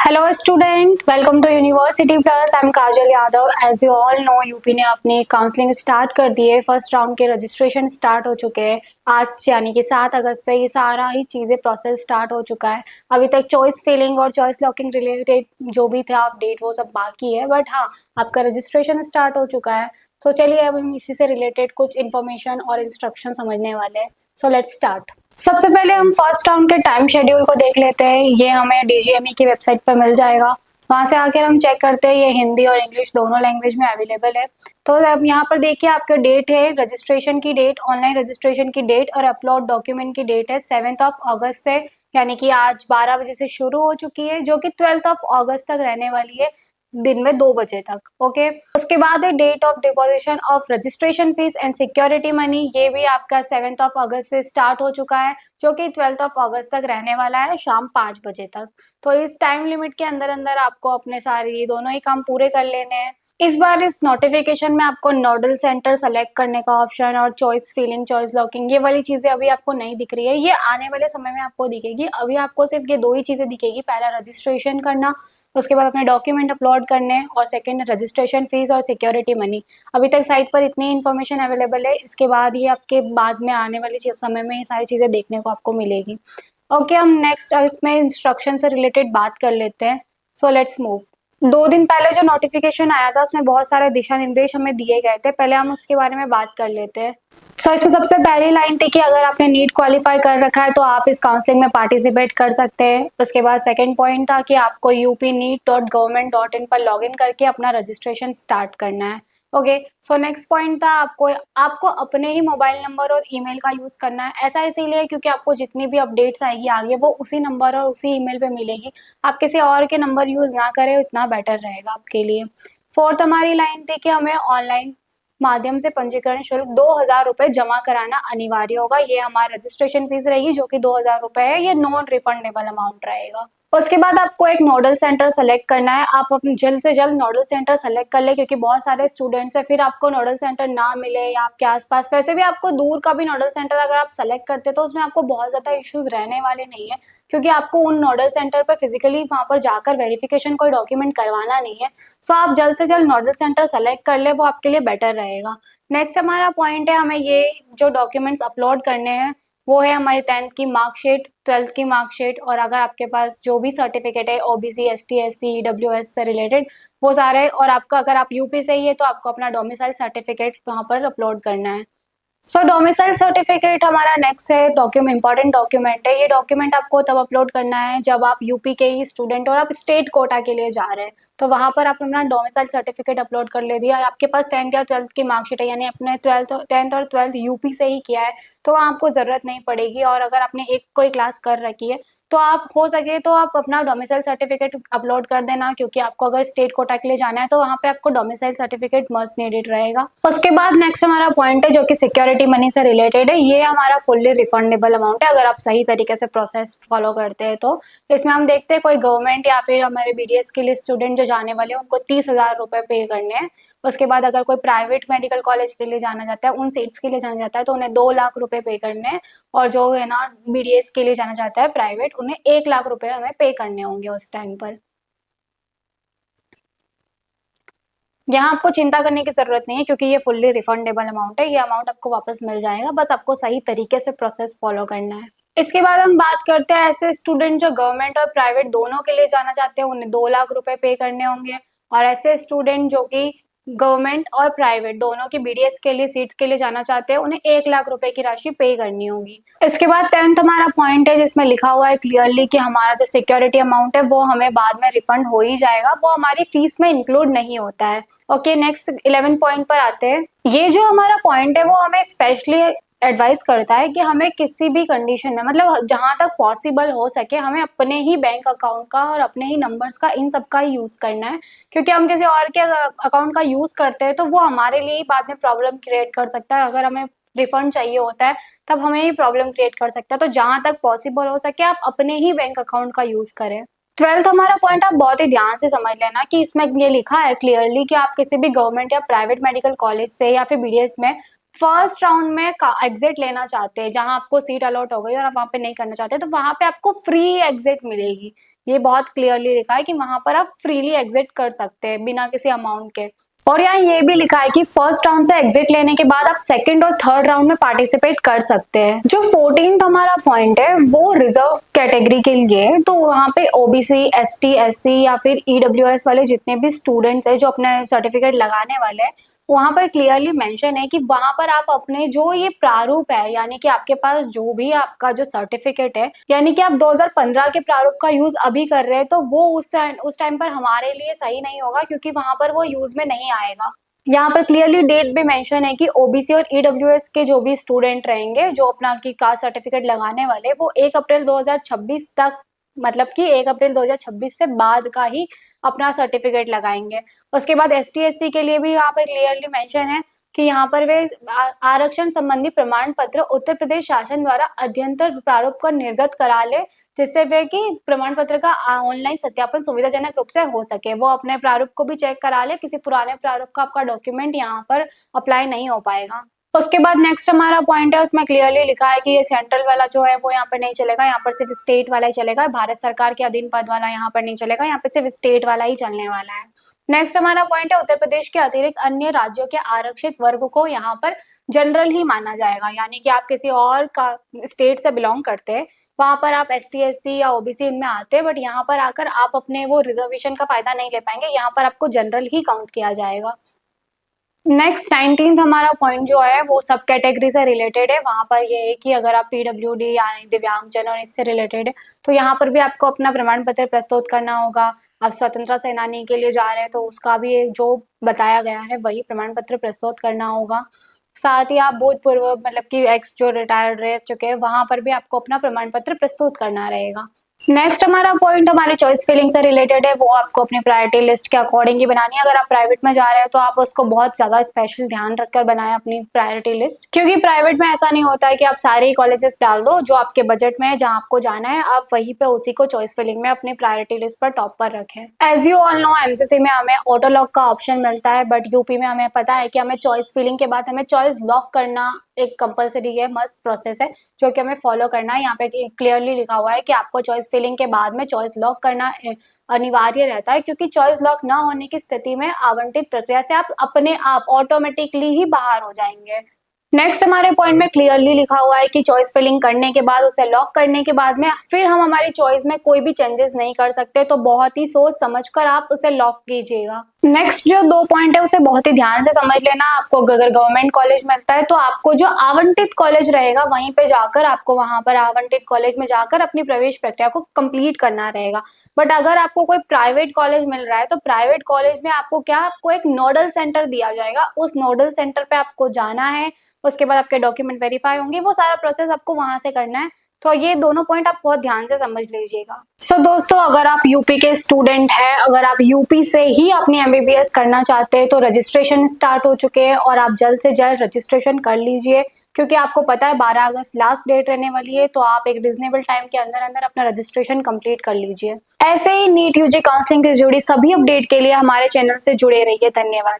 Hello student, welcome to University Plus. I am Kajal Yadav. As you all know, UP ने अपनी counselling start कर दी है। फर्स्ट राउंड के रजिस्ट्रेशन स्टार्ट हो चुके हैं आज से, यानी कि 7 अगस्त से ये सारा ही चीज़ें प्रोसेस स्टार्ट हो चुका है। अभी तक चॉइस फिलिंग और चॉइस लॉकिंग रिलेटेड जो भी था अपडेट वो सब बाकी है, बट हाँ, आपका रजिस्ट्रेशन स्टार्ट हो चुका है। सो चलिए अब हम इसी से रिलेटेड कुछ इन्फॉर्मेशन और इंस्ट्रक्शन समझने वाले हैं। So let's start. सबसे पहले हम फर्स्ट राउंड के टाइम शेड्यूल को देख लेते हैं। ये हमें डीजीएमई की वेबसाइट पर मिल जाएगा। वहां से आकर हम चेक करते हैं, ये हिंदी और इंग्लिश दोनों लैंग्वेज में अवेलेबल है। तो अब यहाँ पर देखिए, आपका डेट है रजिस्ट्रेशन की डेट, ऑनलाइन रजिस्ट्रेशन की डेट और अपलोड डॉक्यूमेंट की डेट है 7 अगस्त से, यानी कि आज 12 बजे से शुरू हो चुकी है, जो कि 12 अगस्त तक रहने वाली है, दिन में 2 बजे तक। ओके, उसके बाद है date of deposition of registration fees and security money. ये भी आपका 7 अगस्त से स्टार्ट हो चुका है, जो कि 12 अगस्त तक रहने वाला है, शाम 5 बजे तक। तो इस टाइम लिमिट के अंदर अंदर आपको अपने सारे ये दोनों ही काम पूरे कर लेने हैं। इस बार इस नोटिफिकेशन में आपको नोडल सेंटर सेलेक्ट करने का ऑप्शन और चॉइस फिलिंग, चॉइस लॉकिंग, ये वाली चीजें अभी आपको नहीं दिख रही है। ये आने वाले समय में आपको दिखेगी। अभी आपको सिर्फ ये दो ही चीजें दिखेगी, पहला रजिस्ट्रेशन करना, उसके बाद अपने डॉक्यूमेंट अपलोड करने, और सेकंड रजिस्ट्रेशन फीस और सिक्योरिटी मनी। अभी तक साइट पर इतनी इन्फॉर्मेशन अवेलेबल है, इसके बाद ये आपके बाद में आने वाले समय में ये सारी चीजें देखने को आपको मिलेगी। ओके, हम नेक्स्ट इसमें इंस्ट्रक्शन से रिलेटेड बात कर लेते हैं। So let's move. 2 दिन पहले जो नोटिफिकेशन आया था उसमें बहुत सारे दिशा निर्देश हमें दिए गए थे, पहले हम उसके बारे में बात कर लेते हैं। सो इसमें सबसे पहली लाइन थी कि अगर आपने नीट क्वालिफाई कर रखा है तो आप इस काउंसलिंग में पार्टिसिपेट कर सकते हैं। उसके बाद सेकंड पॉइंट था कि आपको upneet.government.in पर लॉगिन करके अपना रजिस्ट्रेशन स्टार्ट करना है। ओके, सो नेक्स्ट पॉइंट था आपको आपको अपने ही मोबाइल नंबर और ईमेल का यूज करना है। ऐसा इसीलिए क्योंकि आपको जितनी भी अपडेट्स आएगी आगे वो उसी नंबर और उसी ईमेल पे मिलेगी। आप किसी और के नंबर यूज ना करें, उतना बेटर रहेगा आपके लिए। फोर्थ हमारी लाइन थी कि हमें ऑनलाइन माध्यम से पंजीकरण शुल्क 2,000 रुपए जमा कराना अनिवार्य होगा। ये हमारी रजिस्ट्रेशन फीस रहेगी, जो कि 2,000 रुपए है। ये नॉन रिफंडेबल अमाउंट रहेगा। उसके बाद आपको एक नोडल सेंटर सेलेक्ट करना है। आप अपने जल्द से जल्द नोडल सेंटर सेलेक्ट कर ले, क्योंकि बहुत सारे स्टूडेंट्स हैं, फिर आपको नोडल सेंटर ना मिले या आपके आसपास। वैसे भी आपको दूर का भी नोडल सेंटर अगर आप सेलेक्ट करते तो उसमें आपको बहुत ज्यादा इश्यूज रहने वाले नहीं है, क्योंकि आपको उन नोडल सेंटर पर फिजिकली वहां पर जाकर वेरिफिकेशन कोई डॉक्यूमेंट करवाना नहीं है। सो आप जल्द से जल्द नोडल सेंटर सेलेक्ट कर ले, वो आपके लिए बेटर रहेगा। नेक्स्ट हमारा पॉइंट है, हमें ये जो डॉक्यूमेंट्स अपलोड करने हैं वो है हमारी 10th की मार्कशीट, 12th की मार्कशीट, और अगर आपके पास जो भी सर्टिफिकेट है ओबीसी, एसटी, एससी, ईडब्ल्यूएस से रिलेटेड वो सारे, और आपका अगर आप यूपी से ही है तो आपको अपना डोमिसाइल सर्टिफिकेट वहाँ पर अपलोड करना है। सो डोमिसाइल सर्टिफिकेट हमारा नेक्स्ट है डॉक्यूमेंट, इंपॉर्टेंट डॉक्यूमेंट है। ये डॉक्यूमेंट आपको तब अपलोड करना है जब आप यूपी के ही स्टूडेंट और आप स्टेट कोटा के लिए जा रहे हैं, तो वहां पर आप अपना डोमिसाइल सर्टिफिकेट अपलोड कर ले दिया। आपके पास 10th या 12th की मार्कशीट है, यानी अपने 10th और 12th यूपी से ही किया है, तो वहाँ आपको जरूरत नहीं पड़ेगी। और अगर आपने एक कोई क्लास कर रखी है तो आप हो सके तो आप अपना डोमिसाइल सर्टिफिकेट अपलोड कर देना, क्योंकि आपको अगर स्टेट कोटा के लिए जाना है तो वहाँ पे आपको डोमिसाइल सर्टिफिकेट मस्ट नीडेड रहेगा। उसके बाद नेक्स्ट हमारा पॉइंट है जो कि सिक्योरिटी मनी से रिलेटेड है। ये हमारा फुल्ली रिफंडेबल अमाउंट है अगर आप सही तरीके से प्रोसेस फॉलो करते हैं। तो इसमें हम देखते हैं कोई गवर्नमेंट या फिर हमारे बीडीएस के लिए स्टूडेंट जो जाने वाले हैं उनको 30,000 रुपए पे करने हैं। उसके बाद अगर कोई प्राइवेट मेडिकल कॉलेज के लिए जाना जाता है, उन सीट्स के लिए जाना जाता है, तो उन्हें 2 लाख रुपए पे करने हैं। और जो है ना बीडीएस के लिए जाना चाहता है प्राइवेट, उन्हें 1 लाख रुपए हमें पे करने होंगे उस टाइम पर। यहाँ आपको चिंता करने की जरूरत नहीं है, क्योंकि ये फुल्ली रिफंडेबल अमाउंट है। ये अमाउंट आपको वापस मिल जाएगा, बस आपको सही तरीके से प्रोसेस फॉलो करना है। इसके बाद हम बात करते हैं ऐसे स्टूडेंट जो गवर्नमेंट और प्राइवेट दोनों के लिए जाना चाहते हैं, उन्हें 2 लाख रुपए पे करने होंगे। और ऐसे स्टूडेंट जो कि गवर्नमेंट और प्राइवेट दोनों की बीडीएस के लिए सीट्स के लिए जाना चाहते हैं, उन्हें 1 लाख रुपए की राशि पे करनी होगी। इसके बाद 10th हमारा पॉइंट है जिसमें लिखा हुआ है क्लियरली कि हमारा जो सिक्योरिटी अमाउंट है वो हमें बाद में रिफंड हो ही जाएगा, वो हमारी फीस में इंक्लूड नहीं होता है। ओके, नेक्स्ट 11 पॉइंट पर आते हैं। ये जो हमारा पॉइंट है वो हमें स्पेशली एडवाइस करता है कि हमें किसी भी कंडीशन में, मतलब जहां तक पॉसिबल हो सके, हमें अपने ही बैंक अकाउंट का और अपने ही नंबर्स का, इन सब का ही यूज करना है। क्योंकि हम किसी और के अकाउंट का यूज करते हैं तो वो हमारे लिए ही बाद में प्रॉब्लम क्रिएट कर सकता है। अगर हमें रिफंड चाहिए होता है तब हमें ही प्रॉब्लम क्रिएट कर सकता है। तो जहां तक पॉसिबल हो सके आप अपने ही बैंक अकाउंट का यूज करें। 12th हमारा पॉइंट आप बहुत ही ध्यान से समझ लेना कि इसमें ये लिखा है क्लियरली कि आप किसी भी गवर्नमेंट या प्राइवेट मेडिकल कॉलेज से या फिर बीडीएस में फर्स्ट राउंड में एग्जिट लेना चाहते हैं, जहां आपको सीट अलॉट हो गई और आप वहां पे नहीं करना चाहते, तो वहां पे आपको फ्री एग्जिट मिलेगी। ये बहुत क्लियरली लिखा है कि वहां पर आप फ्रीली एग्जिट कर सकते हैं बिना किसी अमाउंट के। और यहाँ ये भी लिखा है कि फर्स्ट राउंड से एग्जिट लेने के बाद आप सेकंड और थर्ड राउंड में पार्टिसिपेट कर सकते हैं। जो 14th हमारा पॉइंट है वो रिजर्व कैटेगरी के लिए, तो वहाँ पे ओबीसी, एसटी, एससी या फिर ईडब्ल्यूएस वाले जितने भी स्टूडेंट्स हैं जो अपना सर्टिफिकेट लगाने वाले हैं, वहां पर क्लियरली मेंशन है कि वहां पर आप अपने जो ये प्रारूप है, यानी कि आपके पास जो भी आपका जो सर्टिफिकेट है, यानी कि आप 2015 के प्रारूप का यूज अभी कर रहे हैं, तो वो उस टाइम पर हमारे लिए सही नहीं होगा, क्योंकि वहां पर वो यूज में नहीं आएगा। यहाँ पर क्लियरली डेट भी मेंशन है कि ओबीसी और ईडब्ल्यूएस के जो भी स्टूडेंट रहेंगे जो अपना की कास्ट सर्टिफिकेट लगाने वाले, वो 1 अप्रैल 2026 तक, मतलब कि 1 अप्रैल 2026 से बाद का ही अपना सर्टिफिकेट लगाएंगे। उसके बाद एसटी एससी के लिए भी यहाँ पर क्लियरली मेंशन है कि यहाँ पर वे आरक्षण संबंधी प्रमाण पत्र उत्तर प्रदेश शासन द्वारा अध्यंतर प्रारूप का निर्गत करा ले, जिससे वे कि प्रमाण पत्र का ऑनलाइन सत्यापन सुविधाजनक रूप से हो सके। वो अपने प्रारूप को भी चेक करा ले, किसी पुराने प्रारूप का आपका डॉक्यूमेंट यहाँ पर अप्लाई नहीं हो पाएगा। उसके बाद नेक्स्ट हमारा पॉइंट है, उसमें क्लियरली लिखा है कि ये सेंट्रल वाला जो है वो यहाँ पर नहीं चलेगा, यहाँ पर सिर्फ स्टेट वाला ही चलेगा। भारत सरकार के अधीन पद वाला यहाँ पर नहीं चलेगा, यहाँ पे सिर्फ स्टेट वाला ही चलने वाला है। नेक्स्ट हमारा पॉइंट है, उत्तर प्रदेश के अतिरिक्त अन्य राज्यों के आरक्षित वर्ग को यहाँ पर जनरल ही माना जाएगा, यानी कि आप किसी और का स्टेट से बिलोंग करते हैं, वहां पर आप एसटी एससी या ओबीसी इनमें आते हैं, बट यहाँ पर आकर आप अपने वो रिजर्वेशन का फायदा नहीं ले पाएंगे, यहाँ पर आपको जनरल ही काउंट किया जाएगा। नेक्स्ट 19th हमारा पॉइंट जो है वो सब कैटेगरी से रिलेटेड है। वहां पर ये है कि अगर आप पीडब्ल्यूडी यानी दिव्यांगजन और इससे रिलेटेड है, तो यहाँ पर भी आपको अपना प्रमाण पत्र प्रस्तुत करना होगा। आप स्वतंत्रता सेनानी के लिए जा रहे हैं तो उसका भी एक जो बताया गया है वही प्रमाण पत्र प्रस्तुत करना होगा। साथ ही आप भूतपूर्व मतलब कि एक्स जो रिटायर्ड रह चुके हैं, वहां पर भी आपको अपना प्रमाण पत्र प्रस्तुत करना रहेगा। नेक्स्ट हमारा पॉइंट हमारे चॉइस फिलिंग से रिलेटेड है। वो आपको अपनी प्रायोरिटी लिस्ट के अकॉर्डिंग ही बनानी है। अगर आप प्राइवेट में जा रहे हैं तो आप उसको बहुत ज्यादा स्पेशल ध्यान रखकर बनाएं अपनी प्रायोरिटी लिस्ट, क्योंकि प्राइवेट में ऐसा नहीं होता है कि आप सारे ही कॉलेजेस डाल दो जो आपके बजट में है, जहां आपको जाना है आप वहीं पे उसी को चॉइस फिलिंग में अपनी प्रायोरिटी लिस्ट पर टॉप पर रखें। As you all know, MCC में हमें ऑटो लॉक का ऑप्शन मिलता है, बट यूपी में हमें पता है कि हमें चॉइस फिलिंग के बाद हमें चॉइस लॉक करना एक कंपलसरी है, मस्ट प्रोसेस है, जो कि हमें फॉलो करना है। यहाँ पे क्लियरली लिखा हुआ है कि आपको चॉइस फिलिंग के बाद में चॉइस लॉक करना अनिवार्य रहता है, क्योंकि चॉइस लॉक ना होने की स्थिति में आवंटित प्रक्रिया से आप अपने आप ऑटोमेटिकली ही बाहर हो जाएंगे। नेक्स्ट हमारे पॉइंट में क्लियरली लिखा हुआ है कि चॉइस फिलिंग करने के बाद, उसे लॉक करने के बाद में फिर हम हमारी चॉइस में कोई भी चेंजेस नहीं कर सकते, तो बहुत ही सोच समझकर आप उसे लॉक कीजिएगा। नेक्स्ट जो 2 पॉइंट है उसे बहुत ही ध्यान से समझ लेना। आपको अगर गवर्नमेंट कॉलेज मिलता है तो आपको जो आवंटित कॉलेज रहेगा वहीं पे जाकर आपको वहां पर आवंटित कॉलेज में जाकर अपनी प्रवेश प्रक्रिया को कंप्लीट करना रहेगा। बट अगर आपको कोई प्राइवेट कॉलेज मिल रहा है तो प्राइवेट कॉलेज में आपको क्या, आपको एक नोडल सेंटर दिया जाएगा, उस नोडल सेंटर पे आपको जाना है, उसके बाद आपके डॉक्यूमेंट वेरीफाई होंगे, वो सारा प्रोसेस आपको वहां से करना है। तो ये दोनों पॉइंट आप बहुत ध्यान से समझ लीजिएगा। सो दोस्तों, अगर आप यूपी के स्टूडेंट हैं, अगर आप यूपी से ही अपनी एमबीबीएस करना चाहते हैं तो रजिस्ट्रेशन स्टार्ट हो चुके हैं और आप जल्द से जल्द रजिस्ट्रेशन कर लीजिए, क्योंकि आपको पता है 12 अगस्त लास्ट डेट रहने वाली है, तो आप एक रिजनेबल टाइम के अंदर अंदर अपना रजिस्ट्रेशन कंप्लीट कर लीजिए। ऐसे ही नीट यूजी काउंसलिंग से जुड़ी सभी अपडेट के लिए हमारे चैनल से जुड़े रहिए। धन्यवाद।